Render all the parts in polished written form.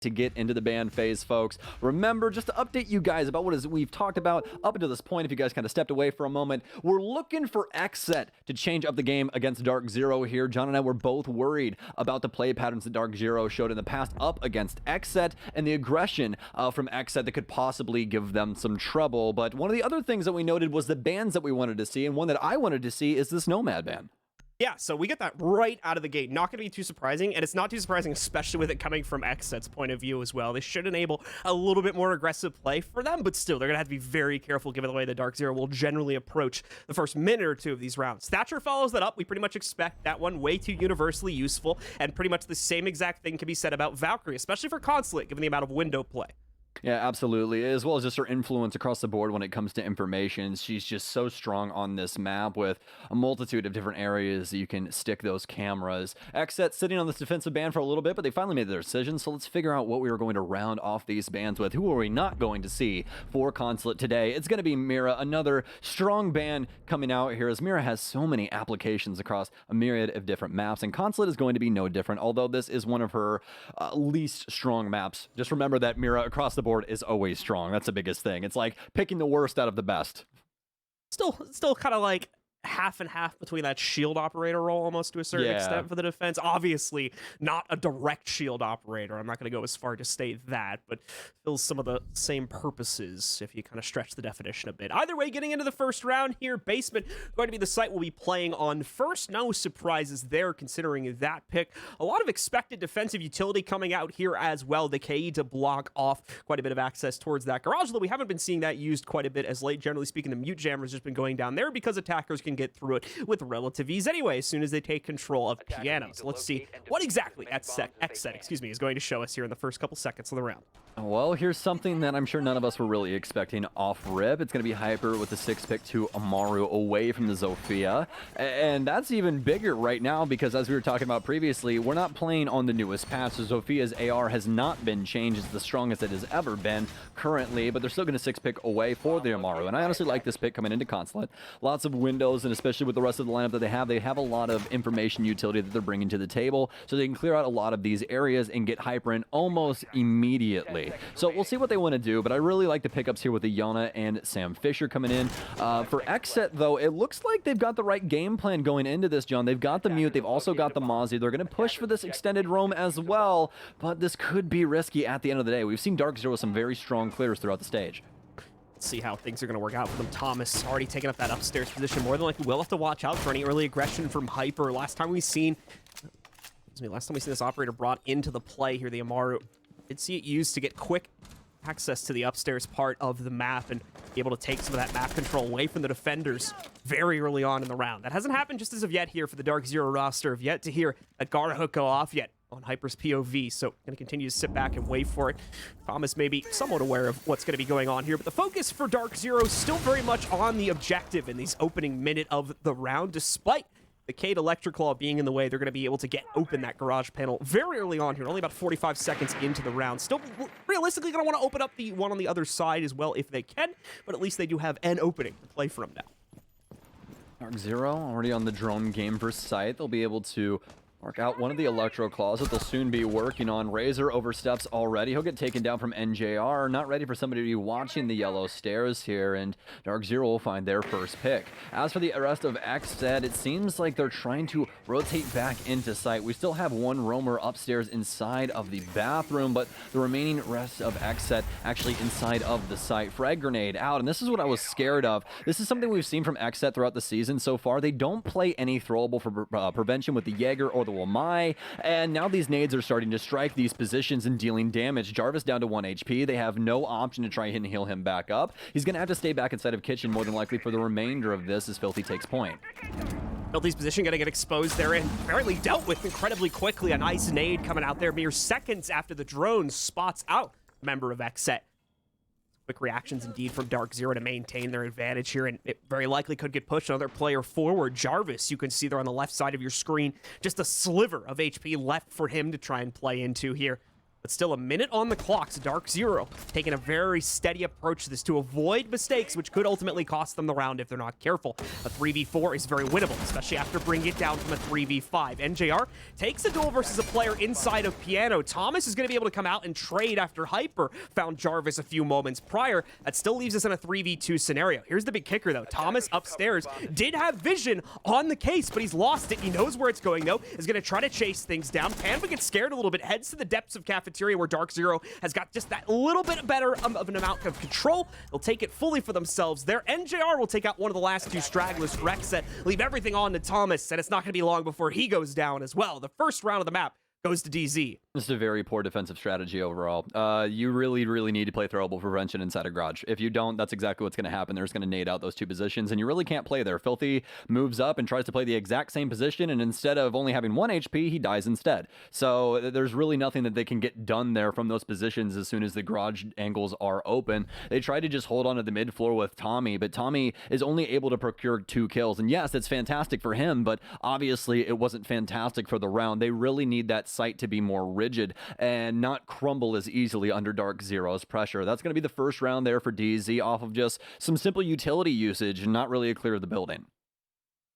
to get into the ban phase, folks. Remember, just to update you guys about what we've talked about up until this point, if you guys kind of stepped away for a moment, we're looking for XSET to change up the game against DarkZero here. John and I were both worried about the play patterns that DarkZero showed in the past up against XSET and the aggression from XSET that could possibly give them some trouble. But one of the other things that we noted was the bans that we wanted to see, and one that I wanted to see is this Nomad ban. Yeah, so we get that right out of the gate. Not going to be too surprising, and it's not too surprising, especially with it coming from XSET's point of view as well. They should enable a little bit more aggressive play for them, but still, they're going to have to be very careful given the way that DarkZero will generally approach the first minute or two of these rounds. Thatcher follows that up. We pretty much expect that one way too universally useful, and pretty much the same exact thing can be said about Valkyrie, especially for Consulate, given the amount of window play. Yeah, absolutely. As well as just her influence across the board when it comes to information. She's just so strong on this map with a multitude of different areas that you can stick those cameras. XSET sitting on this defensive ban for a little bit, but they finally made their decision. So let's figure out what we were going to round off these bans with. Who are we not going to see for Consulate today? It's going to be Mira, another strong ban coming out here, as Mira has so many applications across a myriad of different maps, and Consulate is going to be no different, although this is one of her least strong maps. Just remember that Mira across the board is always strong. That's the biggest thing. It's like picking the worst out of the best. Still kind of like half and half between that shield operator role almost to a certain extent for the defense. Obviously not a direct shield operator. I'm not going to go as far to state that, but fills some of the same purposes if you kind of stretch the definition a bit. Either way, getting into the first round here, Basement going to be the site we'll be playing on first. No surprises there considering that pick. A lot of expected defensive utility coming out here as well. The KE to block off quite a bit of access towards that garage, though we haven't been seeing that used quite a bit as late. Generally speaking, the mute jammer has just been going down there because attackers can get through it with relative ease anyway as soon as they take control of pianos. Let's see what exactly XSET is going to show us here in the first couple seconds of the round. Well, here's something that I'm sure none of us were really expecting off rip. It's going to be Hyper with the 6-pick to Amaru away from the Zofia. And that's even bigger right now because, as we were talking about previously, we're not playing on the newest patch. So Zofia's AR has not been changed. It's the strongest it has ever been currently, but they're still going to 6-pick away for the Amaru. And I honestly like this pick coming into Consulate. Lots of windows, and especially with the rest of the lineup that they have a lot of information utility that they're bringing to the table, so they can clear out a lot of these areas and get Hyper in almost immediately. So we'll see what they want to do, but I really like the pickups here with the Yana and Sam Fisher coming in. For XSET, though, it looks like they've got the right game plan going into this, John. They've got the mute. They've also got the Mozzie. They're going to push for this extended roam as well, but this could be risky at the end of the day. We've seen DarkZero with some very strong clears throughout the stage. Let's see how things are going to work out for them. Thomas already taking up that upstairs position. More than likely, we'll have to watch out for any early aggression from Hyper. Last time we seen this operator brought into the play here, the Amaru, did see it used to get quick access to the upstairs part of the map and be able to take some of that map control away from the defenders very early on in the round. That hasn't happened just as of yet here for the DarkZero roster. Have yet to hear a Gara hook go off yet on Hyper's POV, so going to continue to sit back and wait for it. Thomas may be somewhat aware of what's going to be going on here, but the focus for DarkZero is still very much on the objective in these opening minute of the round. Despite the Cade Electric Claw being in the way, they're going to be able to get open that garage panel very early on here, only about 45 seconds into the round. Still realistically going to want to open up the one on the other side as well if they can, but at least they do have an opening to play from now. DarkZero already on the drone game for sight. They'll be able to mark out one of the Electro Claws that they'll soon be working on. Razor oversteps already. He'll get taken down from NJR. Not ready for somebody to be watching the yellow stairs here, and DarkZero will find their first pick. As for the rest of XSET, it seems like they're trying to rotate back into sight. We still have one roamer upstairs inside of the bathroom, but the remaining rest of XSET actually inside of the site. Frag grenade out, and this is what I was scared of. This is something we've seen from XSET throughout the season so far. They don't play any throwable for prevention with the Jaeger or the Wamai, and now these nades are starting to strike these positions and dealing damage. Jarvis down to 1 HP. They have no option to try and heal him back up. He's going to have to stay back inside of Kitchen more than likely for the remainder of this as Filthy takes point. Filthy's position going to get exposed there and apparently dealt with incredibly quickly. A nice nade coming out there mere seconds after the drone spots out a member of XSET. Quick reactions indeed from DarkZero to maintain their advantage here, and it very likely could get pushed another player forward. Jarvis, you can see there on the left side of your screen, just a sliver of HP left for him to try and play into here. But still a minute on the clock, so DarkZero taking a very steady approach to this to avoid mistakes, which could ultimately cost them the round if they're not careful. A 3v4 is very winnable, especially after bringing it down from a 3v5. NJR takes a duel versus a player inside of Piano. Thomas is going to be able to come out and trade after Hyper found Jarvis a few moments prior. That still leaves us in a 3v2 scenario. Here's the big kicker, though. Thomas upstairs did have vision on the case, but he's lost it. He knows where it's going, though. Is going to try to chase things down. Panva gets scared a little bit, heads to the depths of Cafeteria, where DarkZero has got just that little bit better of an amount of control. They'll take it fully for themselves there. NJR will take out one of the last two stragglers for XSET, leave everything on to Thomas, and it's not going to be long before he goes down as well. The first round of the map goes to DZ. This is a very poor defensive strategy overall. You really need to play throwable prevention inside a garage. If you don't, that's exactly what's going to happen. They're just going to nade out those two positions, and you really can't play there. Filthy moves up and tries to play the exact same position, and instead of only having 1 HP, he dies instead. So there's really nothing that they can get done there from those positions as soon as the garage angles are open. They try to just hold on to the mid floor with Tommy, but Tommy is only able to procure 2 kills. And yes, it's fantastic for him, but obviously it wasn't fantastic for the round. They really need that site to be more rigid and not crumble as easily under DarkZero's pressure. That's going to be the first round there for DZ off of just some simple utility usage and not really a clear of the building.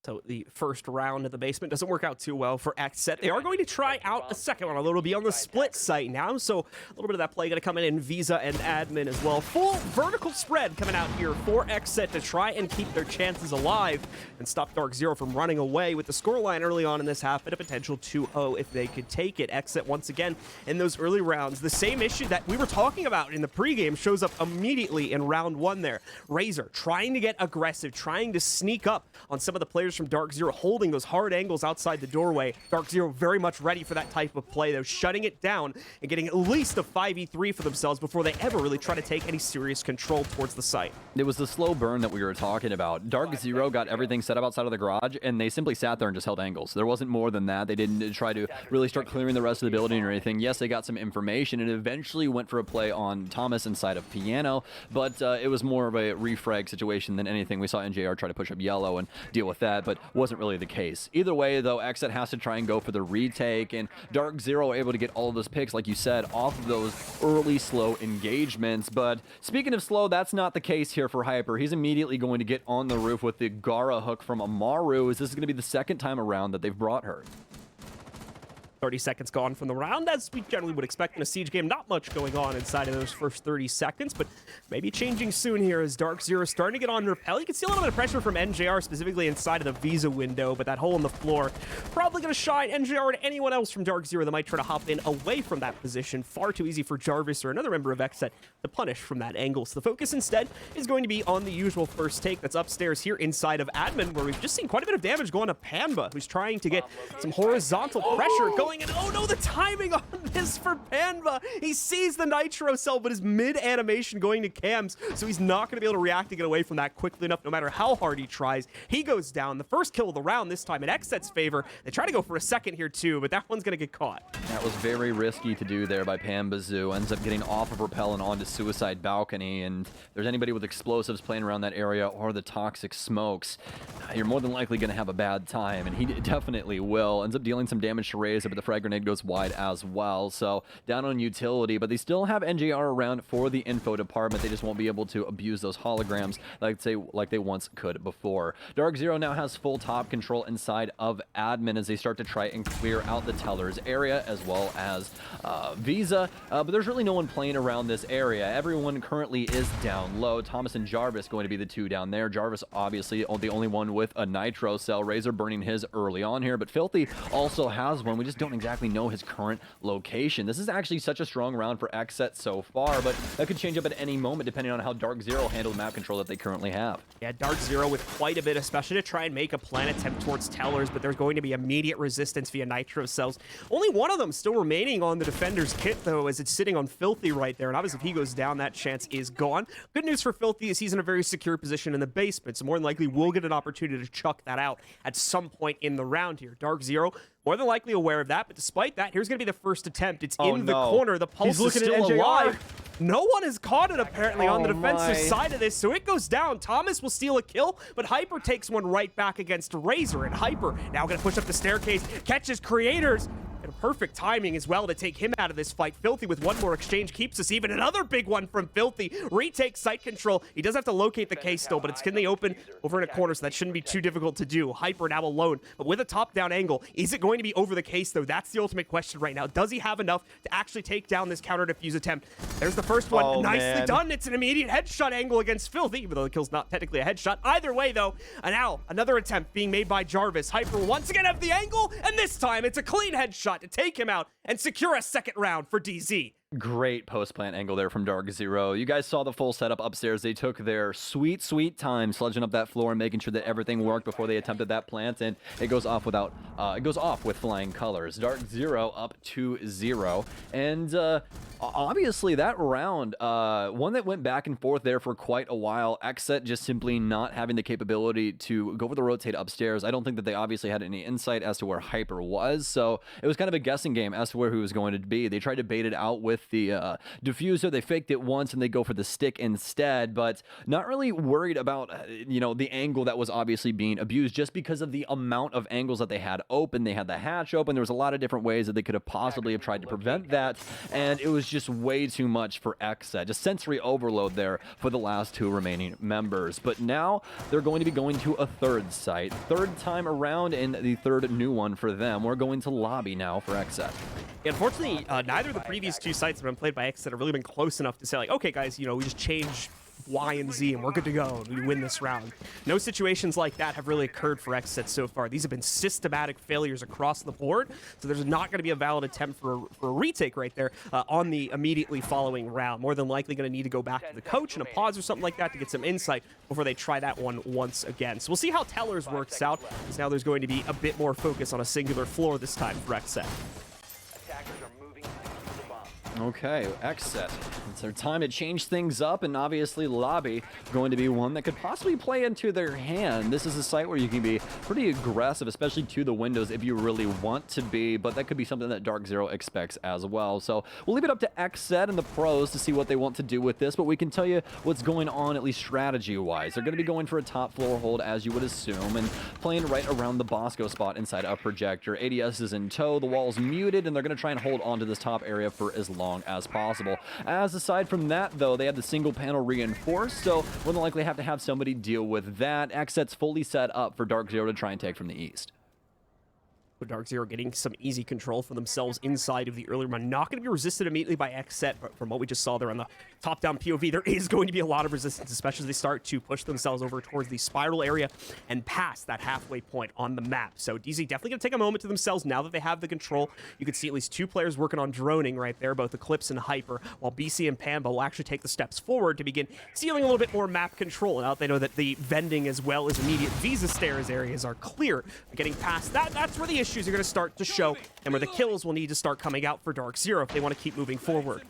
So the first round of the basement doesn't work out too well for XSET. They are going to try out a second one, although it'll be on the split site now. So a little bit of that play going to come in Visa and Admin as well. Full vertical spread coming out here for XSET to try and keep their chances alive and stop DarkZero from running away with the scoreline early on in this half and a potential 2-0 if they could take it. XSET once again in those early rounds. The same issue that we were talking about in the pregame shows up immediately in round 1 there. Razor trying to get aggressive, trying to sneak up on some of the players from DarkZero, holding those hard angles outside the doorway. DarkZero very much ready for that type of play, though, shutting it down and getting at least a 5v3 for themselves before they ever really try to take any serious control towards the site. It was the slow burn that we were talking about. DarkZero got everything set up outside of the garage, and they simply sat there and just held angles. There wasn't more than that. They didn't try to really start clearing the rest of the building or anything. Yes, they got some information, and eventually went for a play on Thomas inside of Piano, but it was more of a refrag situation than anything. We saw NJR try to push up yellow and deal with that, but wasn't really the case. Either way, though, XSET has to try and go for the retake, and DarkZero able to get all of those picks, like you said, off of those early slow engagements. But speaking of slow, that's not the case here for Hyper. He's immediately going to get on the roof with the Gara hook from Amaru, as this is going to be the second time around that they've brought her. 30 seconds gone from the round, as we generally would expect in a siege game. Not much going on inside of those first 30 seconds, but maybe changing soon here as DarkZero starting to get on repel. You can see a little bit of pressure from NJR, specifically inside of the Visa window, but that hole in the floor probably going to shine NJR to anyone else from DarkZero that might try to hop in away from that position. Far too easy for Jarvis or another member of XSET to punish from that angle. So the focus instead is going to be on the usual first take that's upstairs here inside of Admin, where we've just seen quite a bit of damage going to Panva, who's trying to get some horizontal pressure going. And oh no, the timing on this for Panva. He sees the Nitro cell, but is mid-animation going to Cams, so he's not going to be able to react to get away from that quickly enough, no matter how hard he tries. He goes down. The first kill of the round this time in XSET's favor. They try to go for a second here too, but that one's going to get caught. That was very risky to do there by Pambazoo. Ends up getting off of Rappel and onto Suicide Balcony, and if there's anybody with explosives playing around that area or the toxic smokes, you're more than likely going to have a bad time, and he definitely will. Ends up dealing some damage to Razor, but the frag grenade goes wide as well. So down on utility, but they still have NJR around for the info department. They just won't be able to abuse those holograms like they once could before. DarkZero now has full top control inside of Admin as they start to try and clear out the Tellers area as well as Visa, but there's really no one playing around this area. Everyone currently is down low. Thomas and Jarvis going to be the two down there. Jarvis obviously the only one with a Nitro cell. Razor burning his early on here, but Filthy also has one. We just don't exactly know his current location. This is actually such a strong round for XSET so far, but that could change up at any moment depending on how DarkZero handle the map control that they currently have. Yeah, DarkZero with quite a bit, especially to try and make a plan attempt towards Tellers, but there's going to be immediate resistance via Nitro cells. Only one of them still remaining on the defender's kit, though, as it's sitting on Filthy right there, and obviously if he goes down, that chance is gone. Good news for Filthy is he's in a very secure position in the basement, so more than likely we'll get an opportunity to chuck that out at some point in the round here. DarkZero more than likely aware of that, but despite that, here's going to be the first attempt. It's in the corner. The pulse is still alive. No one has caught it, apparently, on the defensive side of this, so it goes down. Thomas will steal a kill, but Hyper takes one right back against Razor, and Hyper now going to push up the staircase, catches Creators, and perfect timing as well to take him out of this fight. Filthy with one more exchange keeps us even. Another big one from Filthy. Retakes site control. He does have to locate the case still, but it's in the open over in a corner, so that shouldn't be too difficult to do. Hyper now alone, but with a top-down angle. Is it going to be over the case, though? That's the ultimate question right now. Does he have enough to actually take down this counter defuse attempt? There's the first one. Oh, Nicely done. It's an immediate headshot angle against Filthy, even though the kill's not technically a headshot. Either way, though, and now another attempt being made by Jarvis. Hyper once again have the angle, and this time it's a clean headshot to take him out and secure a second round for DZ. Great post-plant angle there from DarkZero. You guys saw the full setup upstairs. They took their sweet, sweet time sledging up that floor and making sure that everything worked before they attempted that plant, and it goes off with flying colors. DarkZero up 2-0, and obviously that round, one that went back and forth there for quite a while. XSET just simply not having the capability to go for the rotate upstairs. I don't think that they obviously had any insight as to where Hyper was, so it was kind of a guessing game as to where he was going to be. They tried to bait it out with the diffuser. They faked it once and they go for the stick instead, but not really worried about the angle that was obviously being abused just because of the amount of angles that they had open. They had the hatch open. There was a lot of different ways that they could have possibly have tried to prevent that, and it was just way too much for XSET. Just sensory overload there for the last two remaining members. But now they're going to be going to a third site, third time around, and the third new one for them. We're going to lobby now for XSET. Unfortunately, neither of the previous two sites that have been played by XSET have really been close enough to say, like, okay, guys, we just change Y and Z and we're good to go and we win this round. No situations like that have really occurred for XSET so far. These have been systematic failures across the board, so there's not going to be a valid attempt for a retake right there on the immediately following round. More than likely going to need to go back to the coach and a pause or something like that to get some insight before they try that one once again. So we'll see how Tellers works out, because now there's going to be a bit more focus on a singular floor this time for XSET. Okay, XSET. It's their time to change things up, and obviously lobby going to be one that could possibly play into their hand. This is a site where you can be pretty aggressive, especially to the windows if you really want to be, but that could be something that DarkZero expects as well. So we'll leave it up to XSET and the pros to see what they want to do with this, but we can tell you what's going on, at least strategy-wise. They're going to be going for a top floor hold, as you would assume, and playing right around the Bosco spot inside a projector. ADS is in tow, the wall's muted, and they're going to try and hold on to this top area for as long as possible. As aside from that, though, they have the single panel reinforced, so more than likely have to have somebody deal with that. XSET's fully set up for DarkZero to try and take from the east. DarkZero getting some easy control for themselves inside of the early run. Not going to be resisted immediately by XSET, but from what we just saw there on the top-down POV, there is going to be a lot of resistance, especially as they start to push themselves over towards the spiral area and past that halfway point on the map. So DZ definitely going to take a moment to themselves now that they have the control. You can see at least two players working on droning right there, both Eclipse and Hyper, while BC and Pamba will actually take the steps forward to begin stealing a little bit more map control. And now they know that the vending as well as immediate Visa stairs areas are clear. Getting past that, that's where the issues are going to start to show, and where the kills will need to start coming out for DarkZero if they want to keep moving forward.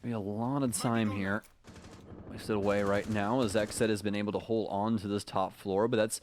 Be a lot of time here wasted away right now, as XSET has been able to hold on to this top floor, but that's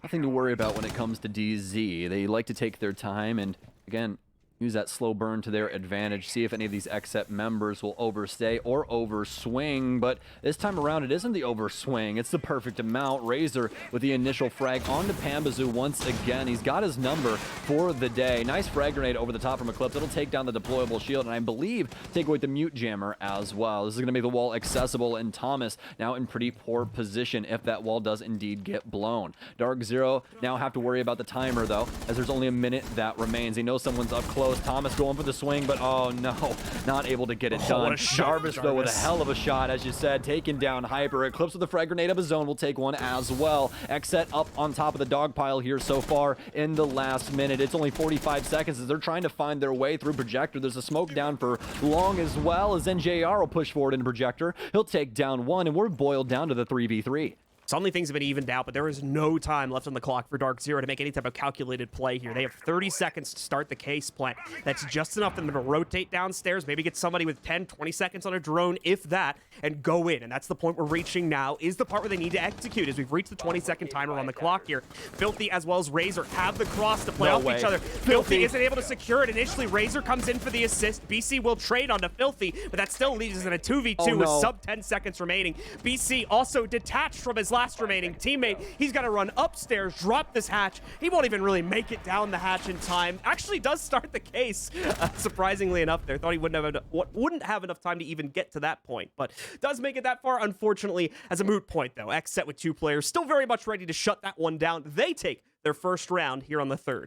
nothing to worry about when it comes to DZ. They like to take their time and, again, use that slow burn to their advantage, see if any of these XSET members will overstay or overswing, but this time around it isn't the overswing, it's the perfect amount. Razor with the initial frag onto Pambazoo once again. He's got his number for the day. Nice frag grenade over the top from Eclipse. It'll take down the deployable shield, and I believe take away the mute jammer as well. This is going to make the wall accessible, and Thomas now in pretty poor position if that wall does indeed get blown. DarkZero now have to worry about the timer, though, as there's only a minute that remains. They know someone's up close. Thomas going for the swing, but oh no, not able to get it done. What a shot, Jarvis, though, with a hell of a shot, as you said, taking down Hyper. Eclipse with the frag grenade of his own will take one as well. XSET up on top of the dog pile here so far in the last minute. It's only 45 seconds as they're trying to find their way through projector. There's a smoke down for long as well, as NJR will push forward in projector. He'll take down one, and we're boiled down to the 3v3. Suddenly things have been evened out, but there is no time left on the clock for DarkZero to make any type of calculated play here. They have 30 seconds to start the case plant. That's just enough for them to rotate downstairs, maybe get somebody with 10, 20 seconds on a drone, if that, and go in. And that's the point we're reaching now, is the part where they need to execute, as we've reached the 20-second timer on the clock here. Filthy as well as Razor have the cross to play off each other. Filthy isn't able to secure it initially. Razor comes in for the assist. BC will trade onto Filthy, but that still leaves us in a 2v2 with sub 10 seconds remaining. BC also detached from his last remaining teammate. He's got to run upstairs, drop this hatch. He won't even really make it down the hatch in time. Actually does start the case, surprisingly enough there. Thought he wouldn't have enough time to even get to that point, but does make it that far, unfortunately, as a moot point, though. XSET with 2 players, still very much ready to shut that one down. They take their first round here on the 3rd.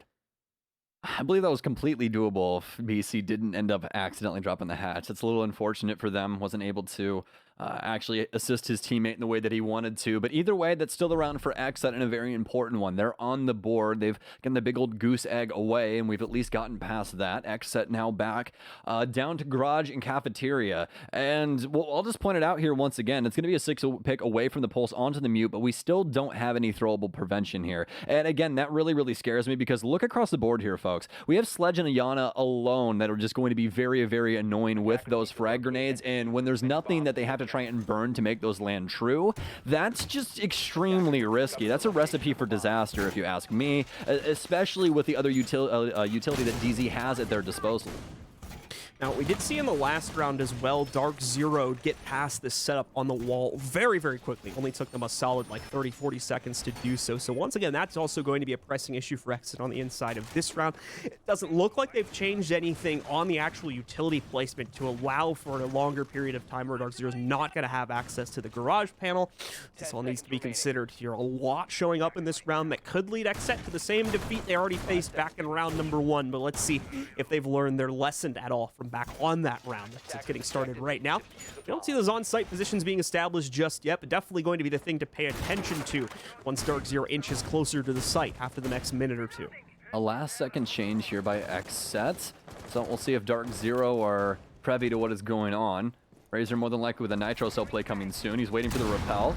I believe that was completely doable if BC didn't end up accidentally dropping the hatch. It's a little unfortunate for them. Wasn't able to actually assist his teammate in the way that he wanted to. But either way, that's still the round for XSET and a very important one. They're on the board. They've gotten the big old goose egg away, and we've at least gotten past that. XSET now back down to garage and cafeteria. And I'll just point it out here once again. It's going to be a 6 pick away from the pulse onto the mute, but we still don't have any throwable prevention here. And again, that really, really scares me because look across the board here, folks. We have Sledge and Ayana alone that are just going to be very, very annoying with those frag grenades. And when there's nothing that they have to try and burn to make those land true, that's just extremely risky. That's a recipe for disaster, if you ask me, especially with the other utility that DZ has at their disposal. Now, we did see in the last round as well, DarkZero get past this setup on the wall very, very quickly. Only took them a solid like 30, 40 seconds to do so. So once again, that's also going to be a pressing issue for XSET on the inside of this round. It doesn't look like they've changed anything on the actual utility placement to allow for a longer period of time where DarkZero is not going to have access to the garage panel. This all needs to be considered here. A lot showing up in this round that could lead XSET to the same defeat they already faced back in round number 1. But let's see if they've learned their lesson at all from back on that round. It's getting started right now. We don't see those on-site positions being established just yet, but definitely going to be the thing to pay attention to once DarkZero inches closer to the site after the next minute or 2. A last-second change here by XSET. So we'll see if DarkZero are privy to what is going on. Razor more than likely with a Nitro Cell play coming soon. He's waiting for the repel.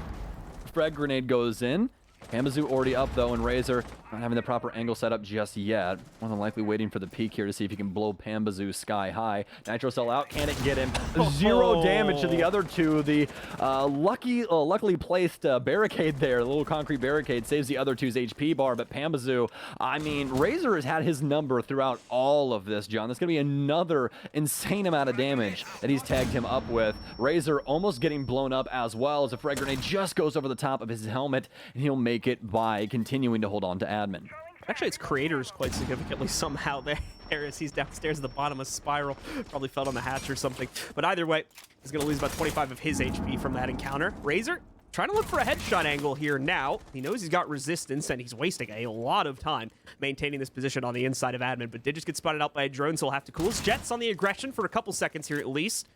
Frag grenade goes in. Hamazu already up, though, and Razor not having the proper angle set up just yet. More than likely waiting for the peek here to see if he can blow Pambazoo sky high. Nitro Cell out. Can it get him? 0 damage to the other 2. The luckily placed barricade there, the little concrete barricade, saves the other 2's HP bar, but Pambazoo, I mean, Razor has had his number throughout all of this, John. That's going to be another insane amount of damage that he's tagged him up with. Razor almost getting blown up as well as a frag grenade just goes over the top of his helmet, and he'll make it by continuing to hold on to admin. Actually, it's creators quite significantly somehow there as he's downstairs at the bottom of Spiral. Probably fell on the hatch or something. But either way, he's going to lose about 25 of his HP from that encounter. Razor trying to look for a headshot angle here now. He knows he's got resistance, and he's wasting a lot of time maintaining this position on the inside of admin. But did just get spotted out by a drone, so he'll have to cool his jets on the aggression for a couple seconds here at least.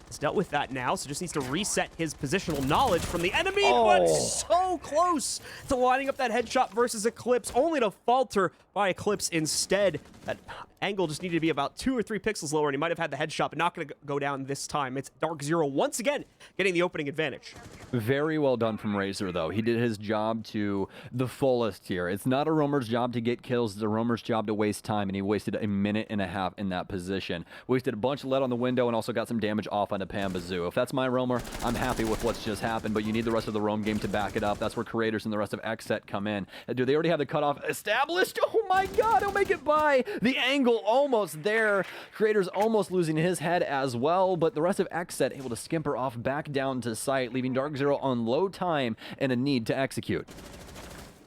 He's dealt with that now, so just needs to reset his positional knowledge from the enemy, but so close to lining up that headshot versus Eclipse, only to falter by Eclipse instead. That angle just needed to be about 2 or 3 pixels lower, and he might have had the headshot, but not going to go down this time. It's DarkZero once again getting the opening advantage. Very well done from Razor, though. He did his job to the fullest here. It's not a roamer's job to get kills. It's a roamer's job to waste time, and he wasted a minute and a half in that position. Wasted a bunch of lead on the window and also got some damage off onto Pambazoo. If that's my roamer, I'm happy with what's just happened, but you need the rest of the roam game to back it up. That's where creators and the rest of XSET come in. Do they already have the cutoff established? Oh my god, he'll make it by. The angle almost there. Creators almost losing his head as well, but the rest of XSET able to skimper off back down to site, leaving DarkZero on low time and a need to execute.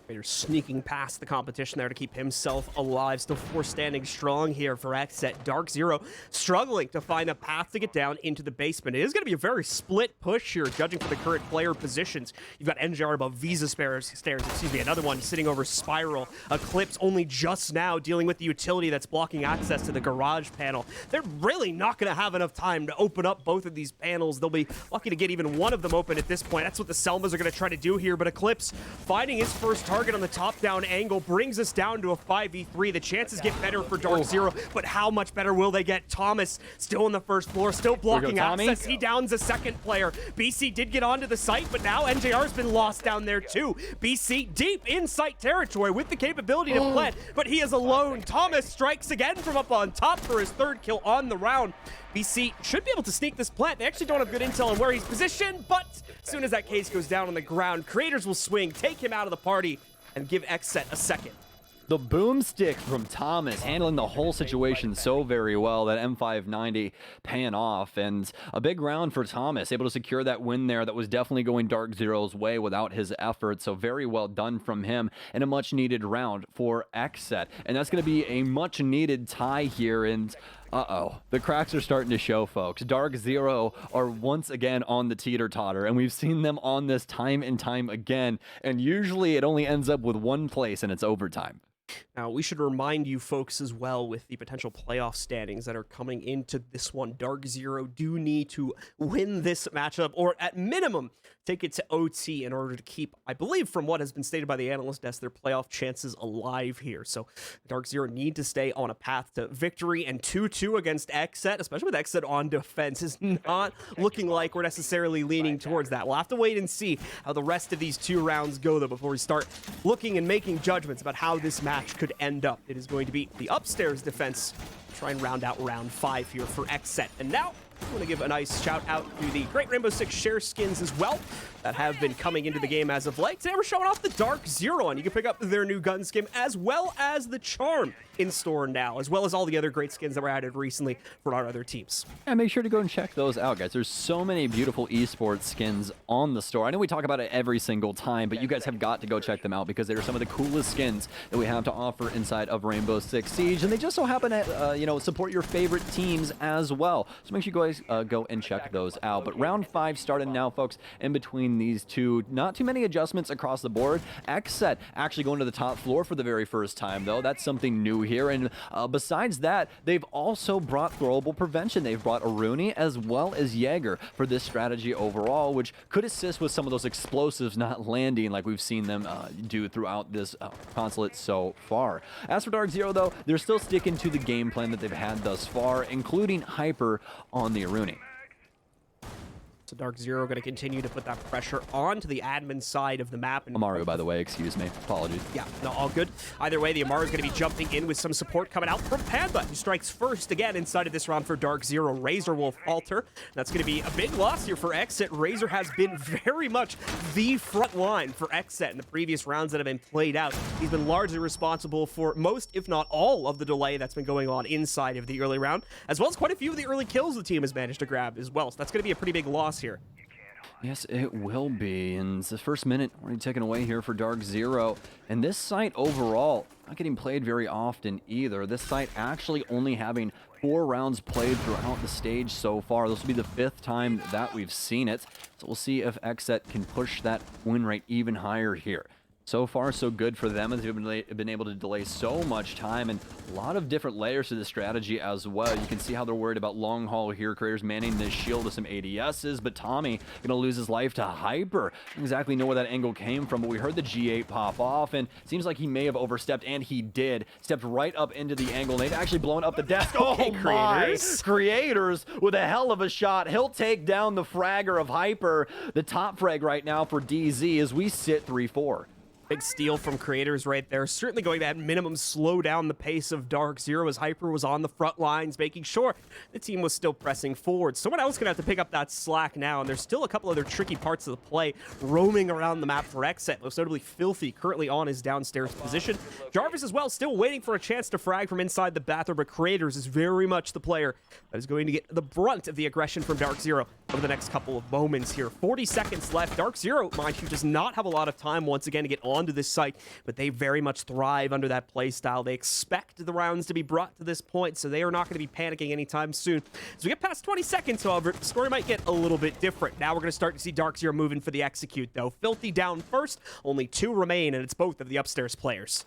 Raider sneaking past the competition there to keep himself alive. Still 4 standing strong here for XSET. DarkZero struggling to find a path to get down into the basement. It is going to be a very split push here, judging from the current player positions. You've got NJR above Visa stairs, another one sitting over Spiral. Eclipse only just now dealing with the utility that's blocking access to the garage panel. They're really not going to have enough time to open up both of these panels. They'll be lucky to get even one of them open at this point. That's what the Selmas are going to try to do here, but Eclipse finding his first target on the top-down angle brings us down to a 5v3. The chances get better for DarkZero, but how much better will they get? Thomas still on the first floor, still blocking access. He downs a second player. BC did get onto the site, but now NJR's been lost down there too. BC deep in site territory with the capability to plant, but he is alone. Thomas strikes again from up on top for his 3rd kill on the round. BC should be able to sneak this plant. They actually don't have good intel on where he's positioned, but as soon as that case goes down on the ground, creators will swing, take him out of the party, and give XSET a second. The boomstick from Thomas, handling the whole situation so very well. That M590 paying off, and a big round for Thomas, able to secure that win there. That was definitely going DarkZero's way without his effort, so very well done from him, and a much needed round for XSET. And that's going to be a much needed tie here, and the cracks are starting to show, folks. DarkZero are once again on the teeter-totter, and we've seen them on this time and time again, and usually it only ends up with one place, and it's overtime. Now, we should remind you folks as well with the potential playoff standings that are coming into this one. DarkZero do need to win this matchup, or at minimum, take it to OT in order to keep, I believe, from what has been stated by the analyst desk, their playoff chances alive here. So DarkZero need to stay on a path to victory, and 2-2 against XSET, especially with XSET on defense, is not looking like we're necessarily leaning towards that. We'll have to wait and see how the rest of these 2 rounds go, though, before we start looking and making judgments about how this match could end up. It is going to be the upstairs defense try and round out round 5 here for XSET. And now I want to give a nice shout out to the Great Rainbow Six share skins as well that have been coming into the game as of late. Today we're showing off the DarkZero, and you can pick up their new gun skin as well as the Charm in store now, as well as all the other great skins that were added recently for our other teams. And make sure to go and check those out, guys. There's so many beautiful esports skins on the store. I know we talk about it every single time, but you guys have got to go check them out because they're some of the coolest skins that we have to offer inside of Rainbow Six Siege, and they just so happen to, support your favorite teams as well. So make sure you guys go and check those out. But round 5 started now, folks. In between these two, not too many adjustments across the board. XSET actually going to the top floor for the very first time, though. That's something new here. And besides that, they've also brought throwable prevention. They've brought Aruni as well as Jaeger for this strategy overall, which could assist with some of those explosives not landing like we've seen them do throughout this consulate so far. As for DarkZero, though, they're still sticking to the game plan that they've had thus far, including Hyper on the Aruni. So DarkZero going to continue to put that pressure onto the admin side of the map. And Amaru, by the way, excuse me. Apologies. Yeah, no, all good. Either way, the Amaru is going to be jumping in with some support coming out from Panda, who strikes first again inside of this round for DarkZero. Razor will falter. That's going to be a big loss here for XSET. Razor has been very much the front line for XSET in the previous rounds that have been played out. He's been largely responsible for most, if not all, of the delay that's been going on inside of the early round, as well as quite a few of the early kills the team has managed to grab as well. So that's going to be a pretty big loss here. Yes, it will be. And it's the first minute already taken away here for DarkZero. And this site overall, not getting played very often either. This site actually only having 4 rounds played throughout the stage so far. This will be the 5th time that we've seen it. So we'll see if XSET can push that win rate even higher here. So far, so good for them as they've been able to delay so much time, and a lot of different layers to the strategy as well. You can see how they're worried about long haul here, creators manning this shield with some ADSs, but Tommy going to lose his life to Hyper. Don't exactly know where that angle came from, but we heard the G8 pop off, and it seems like he may have overstepped, and he did. Stepped right up into the angle, and they've actually blown up the desk. Okay, Oh creators. my! Creators with a hell of a shot. He'll take down the fragger of Hyper. The top frag right now for DZ as we sit 3-4. Big steal from creators right there. Certainly going to at minimum slow down the pace of DarkZero as Hyper was on the front lines, making sure the team was still pressing forward. Someone else going to have to pick up that slack now, and there's still a couple other tricky parts of the play roaming around the map for XSET, most notably Filthy, currently on his downstairs position. Jarvis as well, still waiting for a chance to frag from inside the bathroom, but creators is very much the player that is going to get the brunt of the aggression from DarkZero over the next couple of moments here. 40 seconds left. DarkZero, mind you, does not have a lot of time once again to get onto this site, but they very much thrive under that play style. They expect the rounds to be brought to this point, so they are not going to be panicking anytime soon. As we get past 20 seconds, however, the story might get a little bit different. Now we're going to start to see DarkZero moving for the execute, though. Filthy down first, only 2 remain, and it's both of the upstairs players.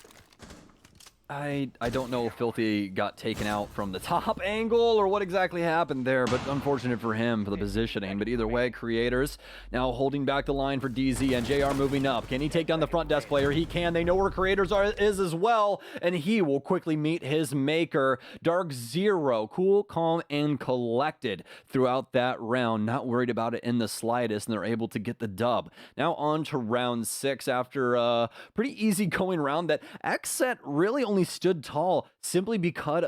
I don't know if Filthy got taken out from the top angle or what exactly happened there, but unfortunate for him for the positioning. But either way, creators now holding back the line for DZ, and JR moving up. Can he take down the front desk player? He can. They know where creators is as well, and he will quickly meet his maker. DarkZero, cool, calm, and collected throughout that round, not worried about it in the slightest, and they're able to get the dub. Now on to round 6 after a pretty easy going round that XSET really only stood tall simply because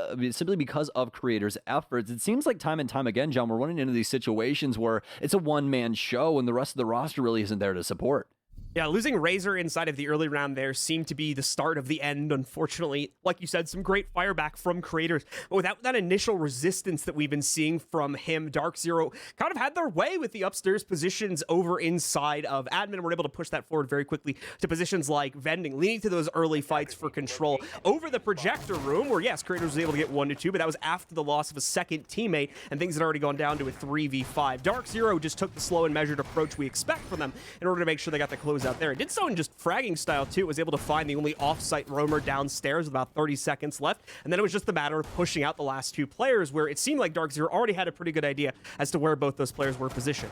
of creators' efforts. It seems like time and time again, John, we're running into these situations where it's a one-man show and the rest of the roster really isn't there to support. Yeah, losing Razor inside of the early round there seemed to be the start of the end, unfortunately. Like you said, some great fire back from creators, but without that initial resistance that we've been seeing from him, DarkZero kind of had their way with the upstairs positions over inside of admin, and were able to push that forward very quickly to positions like vending, leading to those early fights for control over the projector room, where yes, creators was able to get 1-2, but that was after the loss of a second teammate, and things had already gone down to a 3v5. DarkZero just took the slow and measured approach we expect from them in order to make sure they got the close out there. It did so in just fragging style too. It was able to find the only off-site roamer downstairs with about 30 seconds left, and then it was just a matter of pushing out the last two players, where it seemed like DarkZero already had a pretty good idea as to where both those players were positioned.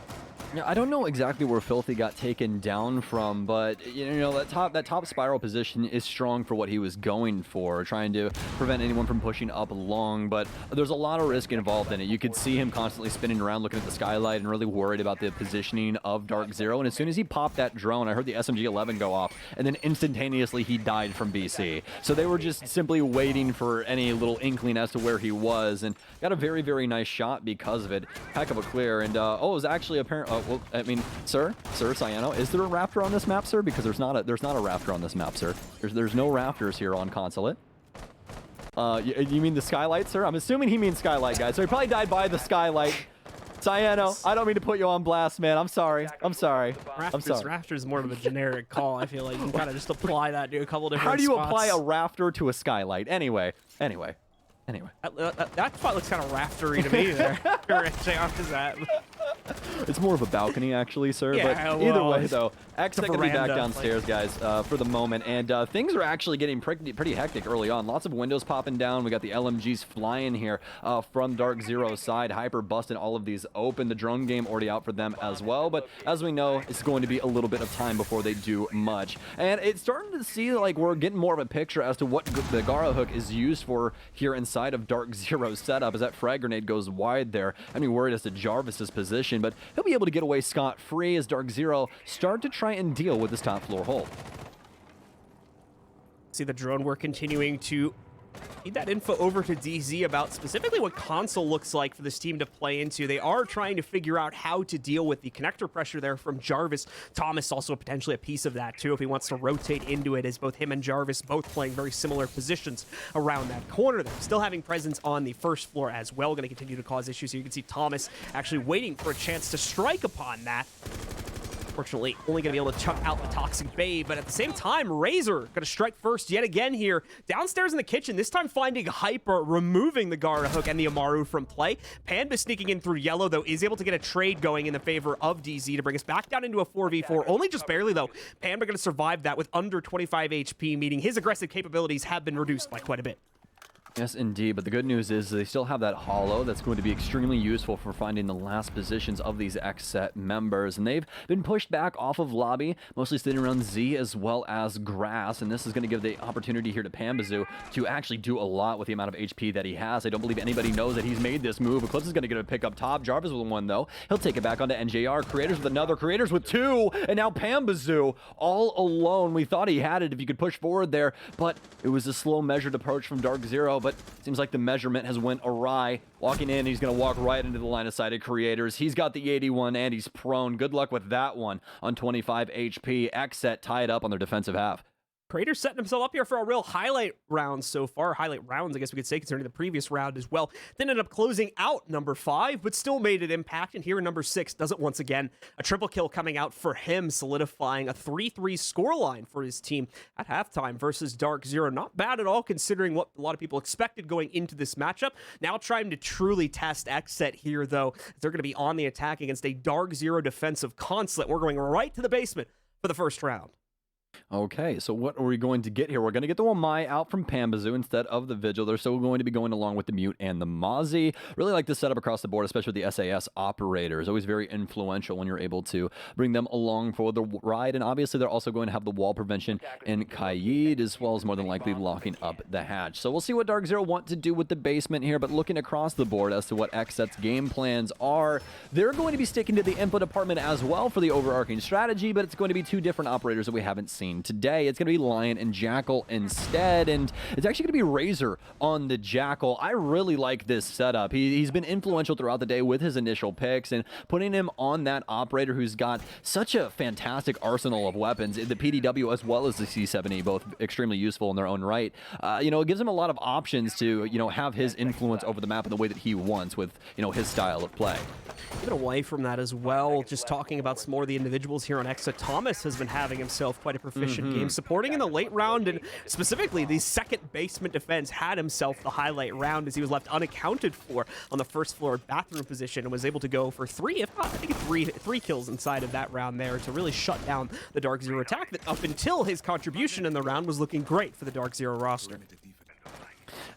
Yeah, I don't know exactly where Filthy got taken down from, but you know that top spiral position is strong for what he was going for, trying to prevent anyone from pushing up long. But there's a lot of risk involved in it. You could see him constantly spinning around, looking at the skylight, and really worried about the positioning of DarkZero. And as soon as he popped that drone, I heard the SMG-11 go off, and then instantaneously he died from BC. So they were just simply waiting for any little inkling as to where he was, and got a very, very nice shot because of it. Heck of a clear, and oh, it was actually apparent. Well, I mean, sir, Cyano, is there a raptor on this map, sir? Because there's not a raptor on this map, sir. There's no raptors here on Consulate. You mean the skylight, sir? I'm assuming he means skylight, guys. So he probably died by the skylight. Cyano, I don't mean to put you on blast, man. I'm sorry. I'm sorry. Raptor is more of a generic call. I feel like you can kind of just apply that to a couple different How do you spots. apply a raptor to a skylight? Anyway. That spot looks kind of raftery to me there. Is that? It's more of a balcony, actually, sir. Yeah, but either well, way, though, XSET going to be back veranda, downstairs, guys, for the moment. And things are actually getting pretty hectic early on. Lots of windows popping down. We got the LMGs flying here from DarkZero's side. Hyper busting all of these open. The drone game already out for them as well. But as we know, it's going to be a little bit of time before they do much. And it's starting to see like we're getting more of a picture as to what the Gara hook is used for here inside of DarkZero's setup, as that frag grenade goes wide there. I'm worried as to Jarvis's position, but he'll be able to get away scot-free as DarkZero start to try and deal with this top floor hold. See the drone work continuing to need that info over to DZ about specifically what console looks like for this team to play into. They are trying to figure out how to deal with the connector pressure there from Jarvis. Thomas also potentially a piece of that too if he wants to rotate into it, as both him and Jarvis both playing very similar positions around that corner there. Still having presence on the first floor as well, going to continue to cause issues. So you can see Thomas actually waiting for a chance to strike upon that. Unfortunately, only going to be able to chuck out the Toxic Babe, but at the same time, Razor going to strike first yet again here. Downstairs in the kitchen, this time finding Hyper, removing the Gara hook and the Amaru from play. Panda sneaking in through yellow, though, is able to get a trade going in the favor of DZ to bring us back down into a 4v4. Only just barely, though. Panda going to survive that with under 25 HP, meaning his aggressive capabilities have been reduced by quite a bit. Yes, indeed, but the good news is they still have that holo that's going to be extremely useful for finding the last positions of these XSET members, and they've been pushed back off of lobby, mostly sitting around Z as well as grass, and this is going to give the opportunity here to Pambazoo to actually do a lot with the amount of HP that he has. I don't believe anybody knows that he's made this move. Eclipse is going to get a pick up top. Jarvis with one, though. He'll take it back onto NJR. Creators with another. Creators with two, and now Pambazoo all alone. We thought he had it if he could push forward there, but it was a slow, measured approach from DarkZero, but seems like the measurement has went awry. Walking in, he's going to walk right into the line of sight of Creators. He's got the 81, and he's prone. Good luck with that one on 25 HP. XSET tied up on their defensive half. Creator setting himself up here for a real highlight round so far. Highlight rounds, I guess we could say, concerning the previous round as well. Then ended up closing out number 5, but still made an impact. And here in number 6 does it once again. A triple kill coming out for him, solidifying a 3-3 scoreline for his team at halftime versus DarkZero. Not bad at all, considering what a lot of people expected going into this matchup. Now trying to truly test XSET here, though. They're going to be on the attack against a DarkZero defensive consulate. We're going right to the basement for the first round. Okay, so what are we going to get here? We're going to get the Wamai out from Pambazoo instead of the Vigil. They're still going to be going along with the Mute and the Mozzie. Really like this setup across the board, especially with the SAS operators. Always very influential when you're able to bring them along for the ride. And obviously, they're also going to have the wall prevention in Kaid, as well as more than likely locking up the hatch. So we'll see what DarkZero want to do with the basement here, but looking across the board as to what XSET's game plans are, they're going to be sticking to the info department as well for the overarching strategy, but it's going to be two different operators that we haven't scene. Today, it's going to be Lion and Jackal instead, and it's actually going to be Razor on the Jackal. I really like this setup. He's been influential throughout the day with his initial picks, and putting him on that operator who's got such a fantastic arsenal of weapons, the PDW as well as the C7E, both extremely useful in their own right. It gives him a lot of options to, have his influence over the map in the way that he wants with, his style of play. Even away from that as well, just talking about some more of the individuals here on XSET, Thomas has been having himself quite a proficient game, supporting in the late round, and specifically the second basement defense had himself the highlight round as he was left unaccounted for on the first floor bathroom position and was able to go for three kills inside of that round there to really shut down the DarkZero attack that up until his contribution in the round was looking great for the DarkZero roster.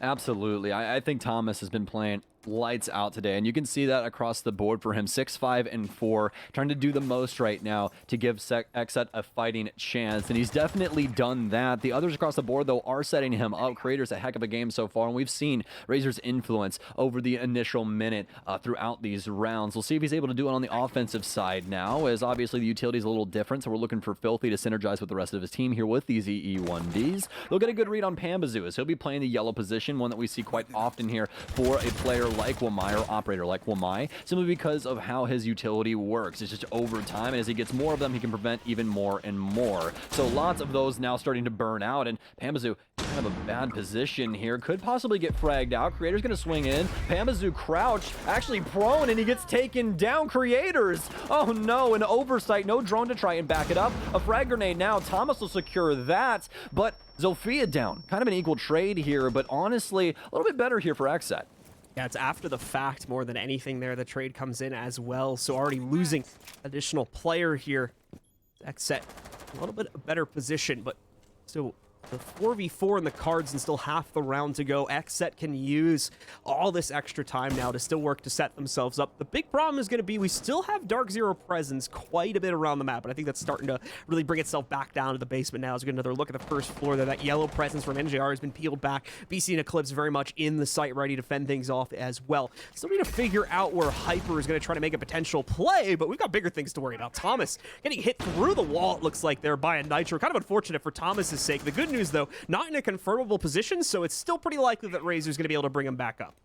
Absolutely. I think Thomas has been playing lights out today, and you can see that across the board for him. 6, 5, and 4, trying to do the most right now to give XSET a fighting chance, and he's definitely done that. The others across the board, though, are setting him up. Creator's a heck of a game so far, and we've seen Razor's influence over the initial minute throughout these rounds. We'll see if he's able to do it on the offensive side now, as obviously the utility is a little different, so we're looking for Filthy to synergize with the rest of his team here with these EE1Ds. They'll get a good read on Pambazoo, as he'll be playing the yellow position, one that we see quite often here for a player like Wamai or operator like Wamai, simply because of how his utility works. It's just over time, and as he gets more of them, he can prevent even more and more. So lots of those now starting to burn out, and Pambazoo kind of a bad position here. Could possibly get fragged out. Creator's going to swing in. Pambazoo crouch, actually prone, and he gets taken down. Creators! Oh no, an oversight. No drone to try and back it up. A frag grenade now. Thomas will secure that, but Zofia down. Kind of an equal trade here, but honestly, a little bit better here for XSET. Yeah, it's after the fact more than anything there. The trade comes in as well, so already losing additional player here. XSET, a little bit better position, but still the 4v4 in the cards and still half the round to go. XSET can use all this extra time now to still work to set themselves up. The big problem is going to be we still have DarkZero presence quite a bit around the map, and I think that's starting to really bring itself back down to the basement now. As we get another look at the first floor there, that yellow presence from NJR has been peeled back. BC and Eclipse very much in the site, ready to fend things off as well. Still need to figure out where Hyper is going to try to make a potential play, but we've got bigger things to worry about. Thomas getting hit through the wall, it looks like there, by a Nitro. Kind of unfortunate for Thomas's sake. The good news, though, not in a confirmable position, so it's still pretty likely that Razor's going to be able to bring him back up.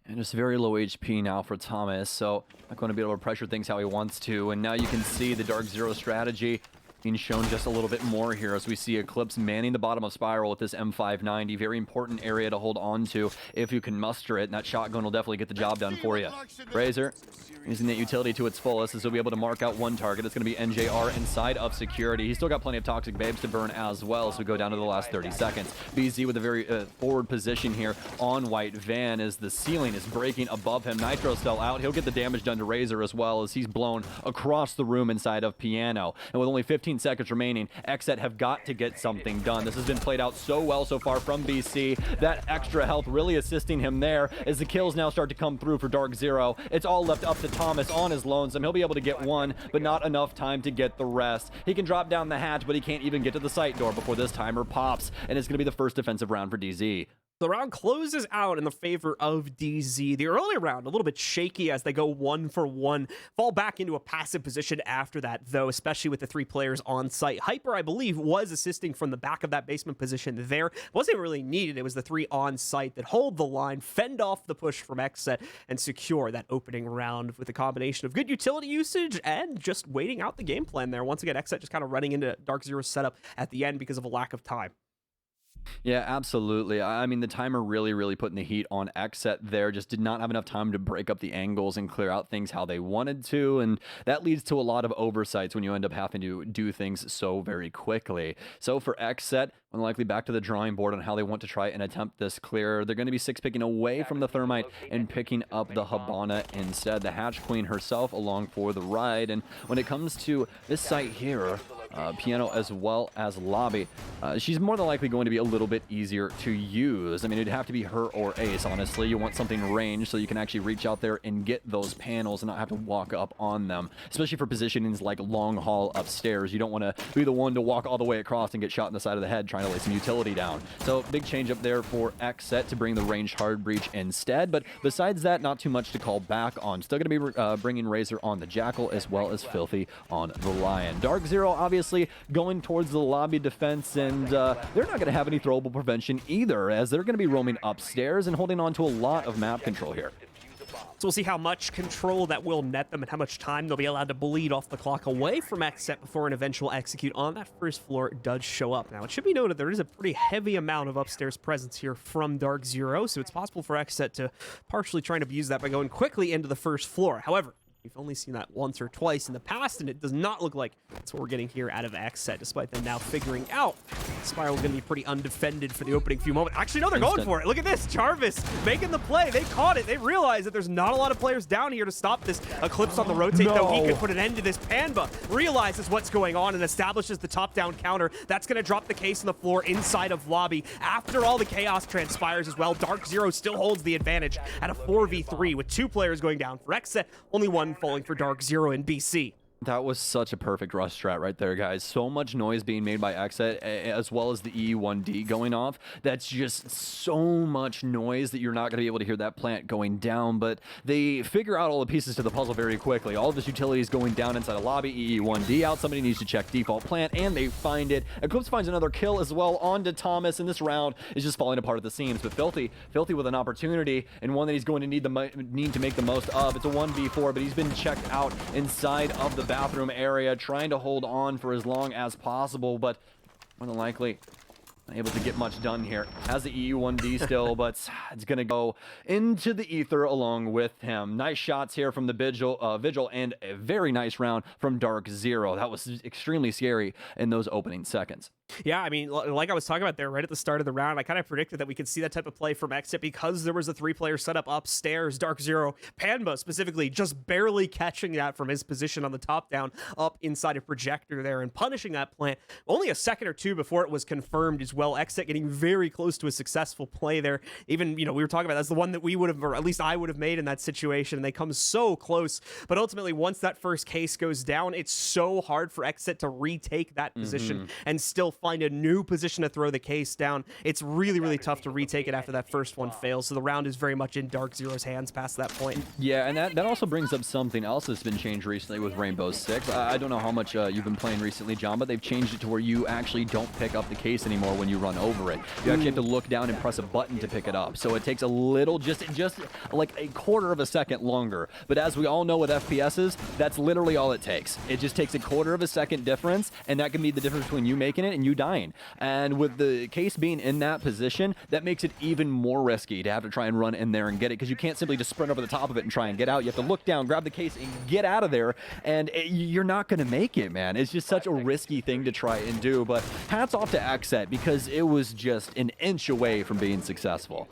And just very low HP now for Thomas, so not going to be able to pressure things how he wants to. And now you can see the DarkZero strategy being shown just a little bit more here as we see Eclipse manning the bottom of Spiral with this M590. Very important area to hold on to if you can muster it, and that shotgun will definitely get the job done for you. Razor using that utility to its fullest, as he'll be able to mark out one target. It's going to be NJR inside of security. He's still got plenty of Toxic Babes to burn as well, as we go down to the last 30 seconds. BZ with a very forward position here on White Van as the ceiling is breaking above him. Nitro's still out. He'll get the damage done to Razor as well, as he's blown across the room inside of Piano. And with only 15 seconds remaining, XSET have got to get something done. This has been played out so well so far from BC. That extra health really assisting him there as the kills now start to come through for DarkZero. It's all left up to Thomas on his lonesome. He'll be able to get one, but not enough time to get the rest. He can drop down the hatch, but he can't even get to the site door before this timer pops, and it's going to be the first defensive round for DZ. The round closes out in the favor of DZ. The early round, a little bit shaky as they go 1-for-1. Fall back into a passive position after that, though, especially with the 3 players on site. Hyper, I believe, was assisting from the back of that basement position there. Wasn't really needed. It was the 3 on site that hold the line, fend off the push from XSET, and secure that opening round with a combination of good utility usage and just waiting out the game plan there. Once again, XSET just kind of running into DarkZero's setup at the end because of a lack of time. Yeah, absolutely. I mean, the timer really putting the heat on XSET there. Just did not have enough time to break up the angles and clear out things how they wanted to, and that leads to a lot of oversights when you end up having to do things so very quickly. So for XSET, more likely back to the drawing board on how they want to try and attempt this clear. They're going to be 6-picking away from the Thermite and picking up the Habana instead. The Hatch Queen herself along for the ride, and when it comes to this site here, Piano as well as Lobby, she's more than likely going to be a little bit easier to use. I mean, it'd have to be her or Ace, honestly. You want something ranged so you can actually reach out there and get those panels and not have to walk up on them, especially for positionings like long haul upstairs. You don't want to be the one to walk all the way across and get shot in the side of the head trying to lay some utility down. So big change up there for XSET to bring the ranged hard breach instead, but besides that, not too much to call back on. Still going to be bringing Razor on the Jackal as well as Filthy on the Lion. DarkZero obviously obviously going towards the lobby defense, and they're not going to have any throwable prevention either, as they're going to be roaming upstairs and holding on to a lot of map control here. So we'll see how much control that will net them and how much time they'll be allowed to bleed off the clock away from XSET before an eventual execute on that first floor does show up. Now, it should be noted there is a pretty heavy amount of upstairs presence here from DarkZero, so it's possible for XSET to partially try and abuse that by going quickly into the first floor. However, we've only seen that once or twice in the past, and it does not look like that's what we're getting here out of XSET, despite them now figuring out Spiral is going to be pretty undefended for the opening few moments. Actually, no, they're going for it. Look at this. Jarvis making the play. They caught it. They realized that there's not a lot of players down here to stop this. Eclipse on the rotate, though. He could put an end to this. Panba realizes what's going on and establishes the top-down counter. That's going to drop the case on the floor inside of lobby. After all the chaos transpires as well, DarkZero still holds the advantage at a 4v3 with 2 players going down for XSET, only 1 falling for DarkZero in BC. That was such a perfect rush strat right there, guys. So much noise being made by XSET, as well as the E1D going off. That's just so much noise that you're not going to be able to hear that plant going down, but they figure out all the pieces to the puzzle very quickly. All of this utilities going down inside a lobby, E1D out, somebody needs to check default plant, and they find it. Eclipse finds another kill as well onto Thomas, and this round is just falling apart at the seams. But Filthy with an opportunity, and one that he's going to need to make the most of. It's a 1v4, but he's been checked out inside of the bathroom area, trying to hold on for as long as possible, but more than likely able to get much done here. Has the EU1D still, but it's going to go into the ether along with him. Nice shots here from the Vigil, and a very nice round from DarkZero. That was extremely scary in those opening seconds. Yeah, I mean, like I was talking about there right at the start of the round, I kind of predicted that we could see that type of play from XSET because there was a 3-player setup upstairs. DarkZero, Panba specifically, just barely catching that from his position on the top down up inside a projector there and punishing that plant only a second or two before it was confirmed as well. XSET getting very close to a successful play there. Even, we were talking about that's the one that we would have, or at least I would have made in that situation, and they come so close. But ultimately, once that first case goes down, it's so hard for XSET to retake that position and still find a new position to throw the case down. It's really, really tough to retake it after that first one fails. So the round is very much in DarkZero's hands past that point. Yeah, and that also brings up something else that's been changed recently with Rainbow Six. I don't know how much you've been playing recently, John, but they've changed it to where you actually don't pick up the case anymore when you run over it. You actually have to look down and press a button to pick it up. So it takes a little, just like a quarter of a second longer. But as we all know with FPSs, that's literally all it takes. It just takes a quarter of a second difference, and that can be the difference between you making it and you dying. And with the case being in that position, that makes it even more risky to have to try and run in there and get it, because you can't simply just sprint over the top of it and try and get out. You have to look down, grab the case, and get out of there, and you're not going to make it, man. It's just such a risky thing to try and do, but hats off to XSET, because it was just an inch away from being successful.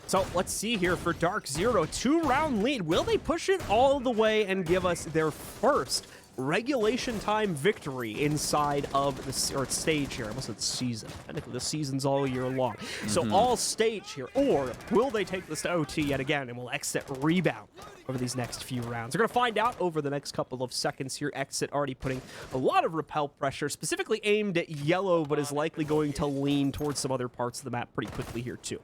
So let's see here for DarkZero, 2-round lead. Will they push it all the way and give us their first regulation time victory inside of the stage here? I almost said season. Technically, the season's all year long. So all stage here, or will they take this to OT yet again, and will XSET rebound over these next few rounds? We're going to find out over the next couple of seconds here. XSET already putting a lot of repel pressure, specifically aimed at yellow, but is likely going to lean towards some other parts of the map pretty quickly here too.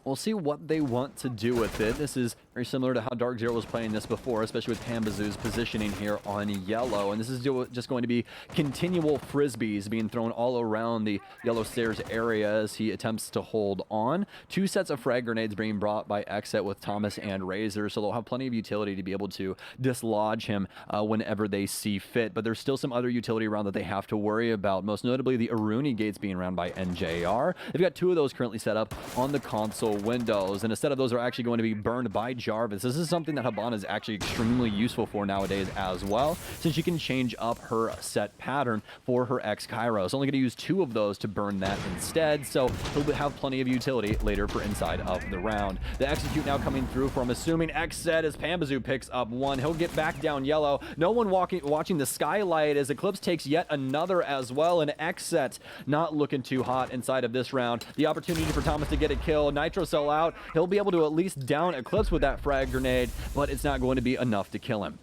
We'll see what they want to do with it. This is very similar to how DarkZero was playing this before, especially with Pambazoo's positioning here on yellow. And this is just going to be continual frisbees being thrown all around the yellow stairs area as he attempts to hold on. 2 sets of frag grenades being brought by XSET with Thomas and Razor, so they'll have plenty of utility to be able to dislodge him whenever they see fit. But there's still some other utility around that they have to worry about, most notably the Aruni gates being ran by NJR. They've got 2 of those currently set up on the console windows, and a set of those are actually going to be burned by Jarvis. This is something that Habana is actually extremely useful for nowadays as well, since she can change up her set pattern for her X-Kairos. Only going to use 2 of those to burn that instead, so he'll have plenty of utility later for inside of the round. The execute now coming through from assuming XSET as Pambazoo picks up 1. He'll get back down yellow. No one watching the skylight as Eclipse takes yet another as well, and XSET not looking too hot inside of this round. The opportunity for Thomas to get a kill. Nitro Cell out. He'll be able to at least down Eclipse with that frag grenade, but it's not going to be enough to kill him.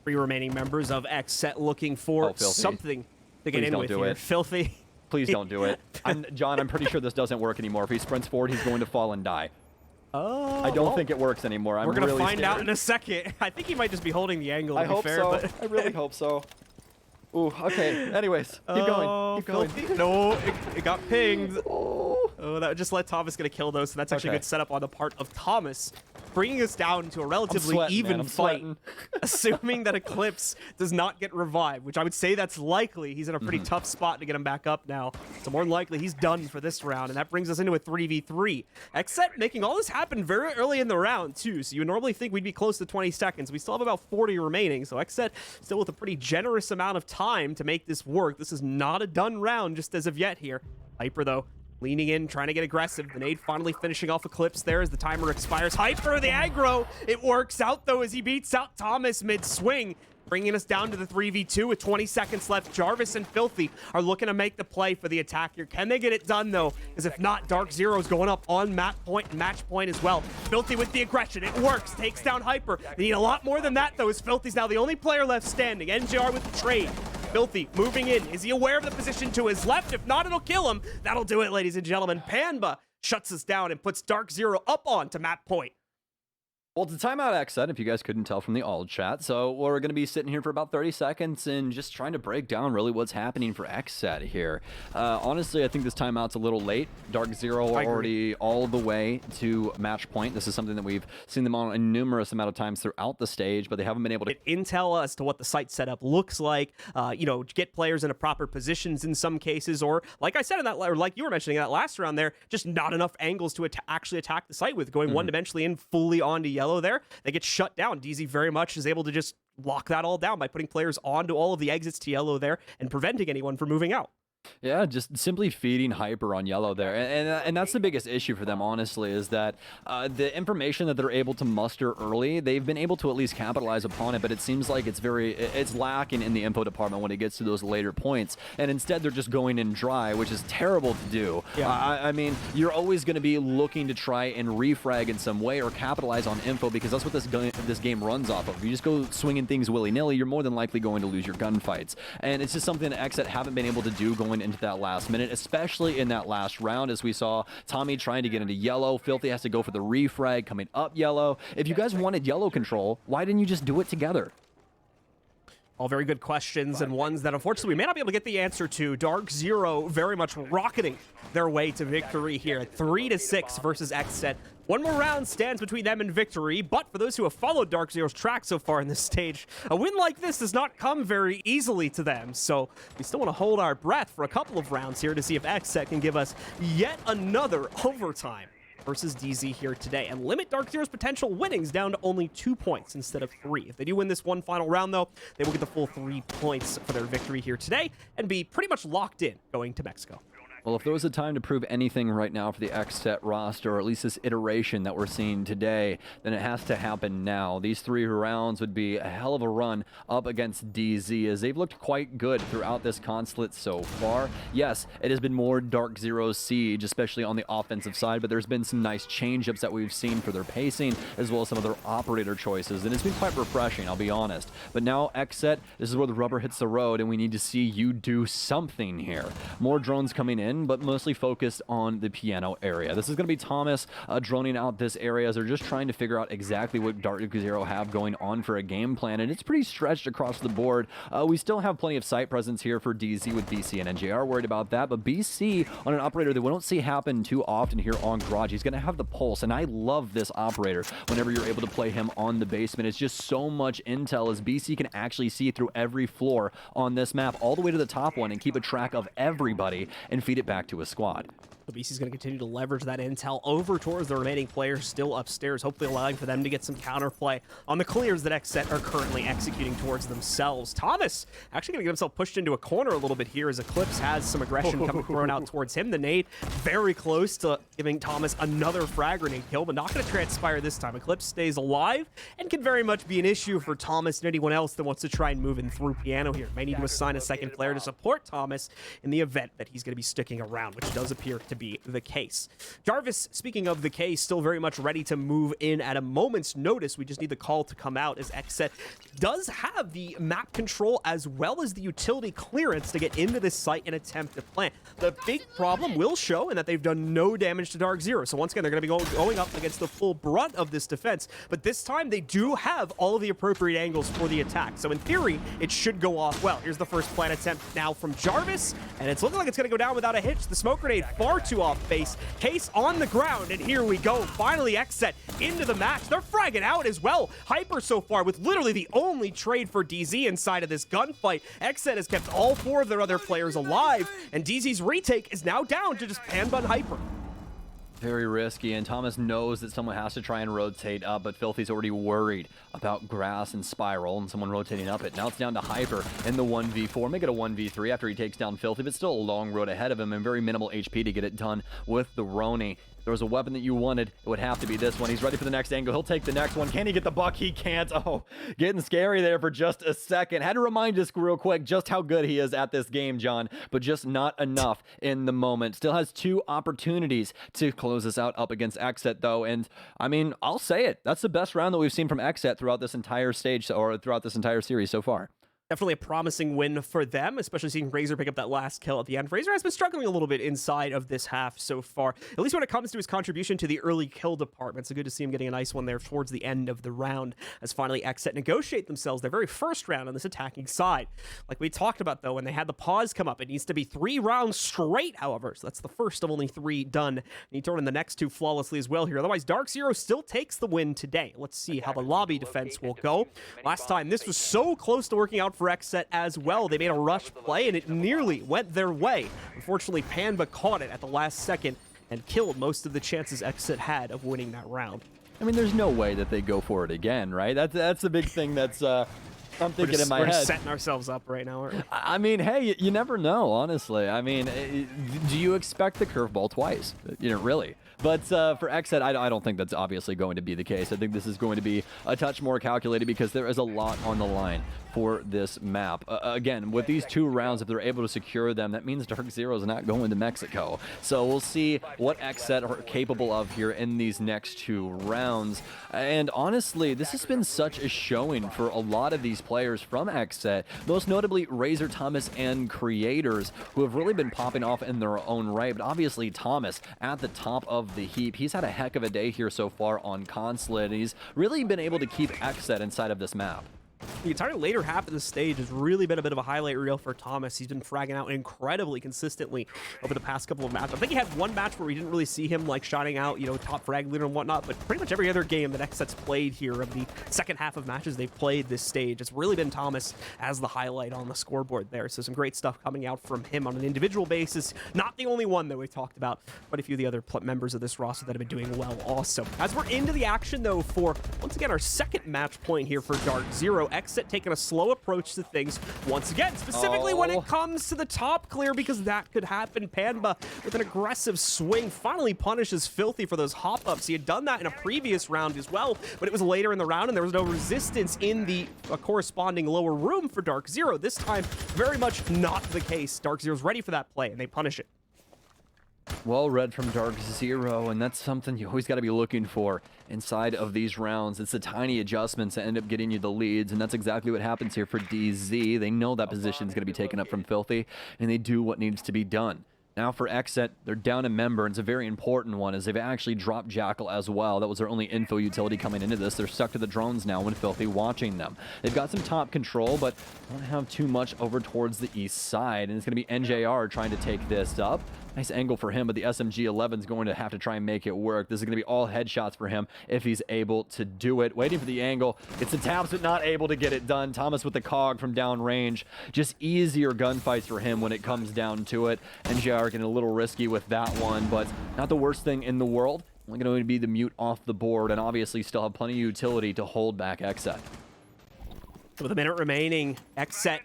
3 remaining members of XSET looking for something to get in with here. Filthy. Please don't do it. John, I'm pretty sure this doesn't work anymore. If he sprints forward, he's going to fall and die. Oh, I don't think it works anymore. We're going to find out in a second. I think he might just be holding the angle. I hope so. I really hope so. Ooh, okay. Anyways, keep going. Keep going. Filthy. No, it got pinged. Oh. Oh, that just let Thomas get a kill, though, so that's actually a Okay. good setup on the part of Thomas, bringing us down to a relatively sweating, even man. I'm fight, sweating. assuming that Eclipse does not get revived, which I would say that's likely. He's in a pretty tough spot to get him back up now, so more than likely he's done for this round, and that brings us into a 3v3. XSET making all this happen very early in the round, too, so you would normally think we'd be close to 20 seconds. We still have about 40 remaining, so XSET still with a pretty generous amount of time to make this work. This is not a done round just as of yet here. Hyper, though, leaning in, trying to get aggressive. The nade finally finishing off Eclipse there as the timer expires. Hyper, the aggro. It works out, though, as he beats out Thomas mid-swing, bringing us down to the 3v2 with 20 seconds left. Jarvis and Filthy are looking to make the play for the attack here. Can they get it done, though? Because if not, DarkZero is going up on match point as well. Filthy with the aggression. It works. Takes down Hyper. They need a lot more than that, though, as Filthy's now the only player left standing. NJR with the trade. Filthy moving in. Is he aware of the position to his left? If not, it'll kill him. That'll do it, ladies and gentlemen. Panba shuts us down and puts DarkZero up on to map point. Well, it's a timeout XSET, if you guys couldn't tell from the all chat. So we're going to be sitting here for about 30 seconds and just trying to break down really what's happening for XSET here. Honestly, I think this timeout's a little late. DarkZero already all the way to match point. This is something that we've seen them on a numerous amount of times throughout the stage, but they haven't been able to Get intel as to what the site setup looks like, get players into proper positions in some cases, or like I said in that, or like you were mentioning in that last round there, just not enough angles to actually attack the site with, going one-dimensionally in fully onto yellow there. They get shut down. DZ very much is able to just lock that all down by putting players onto all of the exits to yellow there and preventing anyone from moving out. Yeah, just simply feeding Hyper on yellow there. And that's the biggest issue for them, honestly, is that the information that they're able to muster early, they've been able to at least capitalize upon it, but it seems like it's lacking in the info department when it gets to those later points. And instead, they're just going in dry, which is terrible to do. Yeah. I mean, you're always going to be looking to try and refrag in some way or capitalize on info, because that's what this game runs off of. If you just go swinging things willy-nilly, you're more than likely going to lose your gunfights. And it's just something that XSET haven't been able to do going into that last minute, especially in that last round, as we saw Tommy trying to get into yellow. Filthy has to go for the refrag coming up yellow. If you guys wanted yellow control, why didn't you just do it together? All very good questions, and ones that unfortunately we may not be able to get the answer to. DarkZero very much rocketing their way to victory here. 3-6 versus XSET. One more round stands between them and victory, but for those who have followed DarkZero's track so far in this stage, a win like this does not come very easily to them, so we still want to hold our breath for a couple of rounds here to see if XSET can give us yet another overtime versus DZ here today, and limit DarkZero's potential winnings down to only 2 points instead of 3. If they do win this one final round, though, they will get the full 3 points for their victory here today and be pretty much locked in going to Mexico. Well, if there was a time to prove anything right now for the XSET roster, or at least this iteration that we're seeing today, then it has to happen now. These 3 rounds would be a hell of a run up against DZ, as they've looked quite good throughout this consulate so far. Yes, it has been more DarkZero's siege, especially on the offensive side, but there's been some nice change-ups that we've seen for their pacing, as well as some of their operator choices, and it's been quite refreshing, I'll be honest. But now, XSET, this is where the rubber hits the road, and we need to see you do something here. More drones coming in, but mostly focused on the piano area. This is going to be Thomas droning out this area as they're just trying to figure out exactly what DarkZero have going on for a game plan, and it's pretty stretched across the board. We still have plenty of site presence here for DZ with BC and NJR, worried about that, but BC on an operator that we don't see happen too often here on Garage. He's going to have the pulse, and I love this operator whenever you're able to play him on the basement. It's just so much intel, as BC can actually see through every floor on this map all the way to the top one and keep a track of everybody and feed it back to a squad. So BC's going to continue to leverage that intel over towards the remaining players still upstairs, hopefully allowing for them to get some counterplay on the clears that XSET are currently executing towards themselves. Thomas actually going to get himself pushed into a corner a little bit here as Eclipse has some aggression coming thrown out towards him. The nade very close to giving Thomas another frag grenade kill, but not going to transpire this time. Eclipse stays alive and can very much be an issue for Thomas and anyone else that wants to try and move in through piano here. May need to assign a second player to support Thomas in the event that he's going to be sticking around, which does appear to to be the case. Jarvis, speaking of the case, still very much ready to move in at a moment's notice. We just need the call to come out, as XSET does have the map control as well as the utility clearance to get into this site and attempt to plant. The big problem will show in that they've done no damage to DarkZero. So once again, they're going to be going up against the full brunt of this defense. But this time, they do have all of the appropriate angles for the attack. So in theory, it should go off well. Here's the first plant attempt now from Jarvis, and it's looking like it's going to go down without a hitch. The smoke grenade far too off base. Case on the ground, and here we go. Finally, XSET into the match. They're fragging out as well. Hyper so far with literally the only trade for DZ inside of this gunfight. XSET has kept all 4 of their other players alive, and DZ's retake is now down to just Panba and Hyper. Very risky, and Thomas knows that someone has to try and rotate up, but Filthy's already worried about Grass and Spiral and someone rotating up it. Now it's down to Hyper in the 1v4. Make it a 1v3 after he takes down Filthy, but still a long road ahead of him and very minimal HP to get it done with the Roni. There was a weapon that you wanted, it would have to be this one. He's ready for the next angle. He'll take the next one. Can he get the buck? He can't. Oh, getting scary there for just a second. Had to remind us real quick just how good he is at this game, John, but just not enough in the moment. Still has 2 opportunities to close this out up against XSET, though, and I mean, I'll say it. That's the best round that we've seen from XSET throughout this entire stage, or throughout this entire series so far. Definitely a promising win for them, especially seeing Razor pick up that last kill at the end. Razor has been struggling a little bit inside of this half so far, at least when it comes to his contribution to the early kill department. So good to see him getting a nice one there towards the end of the round, as finally XSET negotiate themselves their very first round on this attacking side. Like we talked about, though, when they had the pause come up, it needs to be 3 rounds straight, however. So that's the first of only 3 done. And he turned in the next 2 flawlessly as well here. Otherwise, DarkZero still takes the win today. Let's see how the lobby defense will go. Last time, this was so close to working out for XSET as well. They made a rush play, and it nearly went their way. Unfortunately, Panba caught it at the last second and killed most of the chances XSET had of winning that round. I mean, there's no way that they go for it again, right? That's the big thing that's I'm thinking in my head. We're setting ourselves up right now, aren't we? I mean, hey, you never know, honestly. I mean, do you expect the curveball twice? You know, really. But for XSET, I don't think that's obviously going to be the case. I think this is going to be a touch more calculated because there is a lot on the line for this map. Again, with these 2 rounds, if they're able to secure them, that means DarkZero is not going to Mexico. So we'll see what XSET are capable of here in these next 2 rounds. And honestly, this has been such a showing for a lot of these players from XSET, most notably Razor, Thomas, and Creators, who have really been popping off in their own right. But obviously, Thomas at the top of the heap. He's had a heck of a day here so far on Consulate, and he's really been able to keep XSET inside of this map. The entire later half of the stage has really been a bit of a highlight reel for Thomas. He's been fragging out incredibly consistently over the past couple of matches. I think he had one match where we didn't really see him like shining out, you know, top frag leader and whatnot, but pretty much every other game that XSET's played here of the second half of matches they've played this stage, it's really been Thomas as the highlight on the scoreboard there. So some great stuff coming out from him on an individual basis. Not the only one that we've talked about, but a few of the other members of this roster that have been doing well also. As we're into the action, though, for once again our second match point here for DarkZero, XSET taking a slow approach to things once again, specifically when it comes to the top clear, because that could happen. Panba with an aggressive swing finally punishes Filthy for those hop-ups. He had done that in a previous round as well, but it was later in the round and there was no resistance in the corresponding lower room for DarkZero. This time, very much not the case. DarkZero's ready for that play and they punish it. Well read from DarkZero, and that's something you always got to be looking for inside of these rounds. It's the tiny adjustments that end up getting you the leads, and that's exactly what happens here for DZ. They know that position is going to be taken up from Filthy, and they do what needs to be done. Now for XSET, they're down a member, and it's a very important one, as they've actually dropped Jackal as well. That was their only info utility coming into this. They're stuck to the drones now when Filthy watching them. They've got some top control, but don't have too much over towards the east side, and it's going to be NJR trying to take this up. Nice angle for him, but the SMG-11 is going to have to try and make it work. This is going to be all headshots for him if he's able to do it. Waiting for the angle. It's the taps, but not able to get it done. Thomas with the cog from downrange. Just easier gunfights for him when it comes down to it. NJR getting a little risky with that one, but not the worst thing in the world. Only going to be the mute off the board, and obviously still have plenty of utility to hold back XSET. With a minute remaining, XSET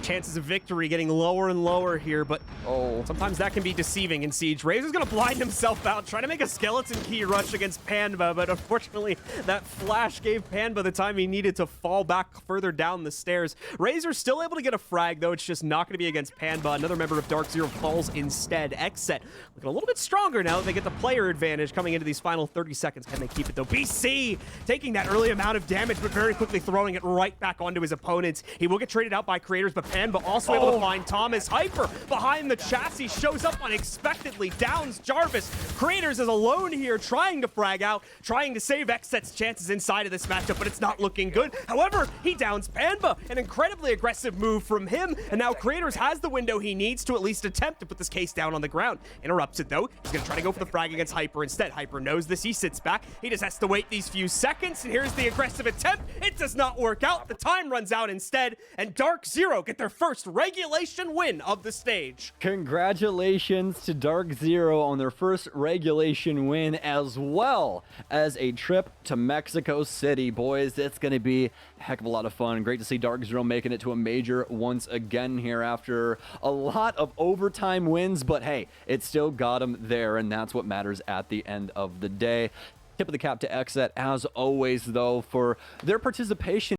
chances of victory getting lower and lower here, but Oh. sometimes that can be deceiving in Siege. Razor's gonna blind himself out, trying to make a skeleton key rush against Panba, but unfortunately, that flash gave Panba the time he needed to fall back further down the stairs. Razor's still able to get a frag, though. It's just not gonna be against Panba. Another member of DarkZero falls instead. XSET looking a little bit stronger now that they get the player advantage coming into these final 30 seconds. Can they keep it, though? BC taking that early amount of damage, but very quickly throwing it right back onto his opponents. He will get traded out by Creators, but Panba also able to find Thomas. Hyper behind the chassis shows up unexpectedly, downs Jarvis. Creators is alone here, trying to frag out, trying to save XSET's chances inside of this matchup, but it's not looking good. However, he downs Panba, an incredibly aggressive move from him, and now Creators has the window he needs to at least attempt to put this case down on the ground. Interrupts it, though. He's gonna try to go for the frag against Hyper instead. Hyper knows this. He sits back. He just has to wait these few seconds, and here's the aggressive attempt. It does not work out. The time runs out instead, and DarkZero get their first regulation win of the stage. Congratulations to DarkZero on their first regulation win, as well as a trip to Mexico City. Boys, it's going to be a heck of a lot of fun. Great to see DarkZero making it to a major once again here after a lot of overtime wins, but hey, it still got them there, and that's what matters at the end of the day. Tip of the cap to XSET, as always, though, for their participation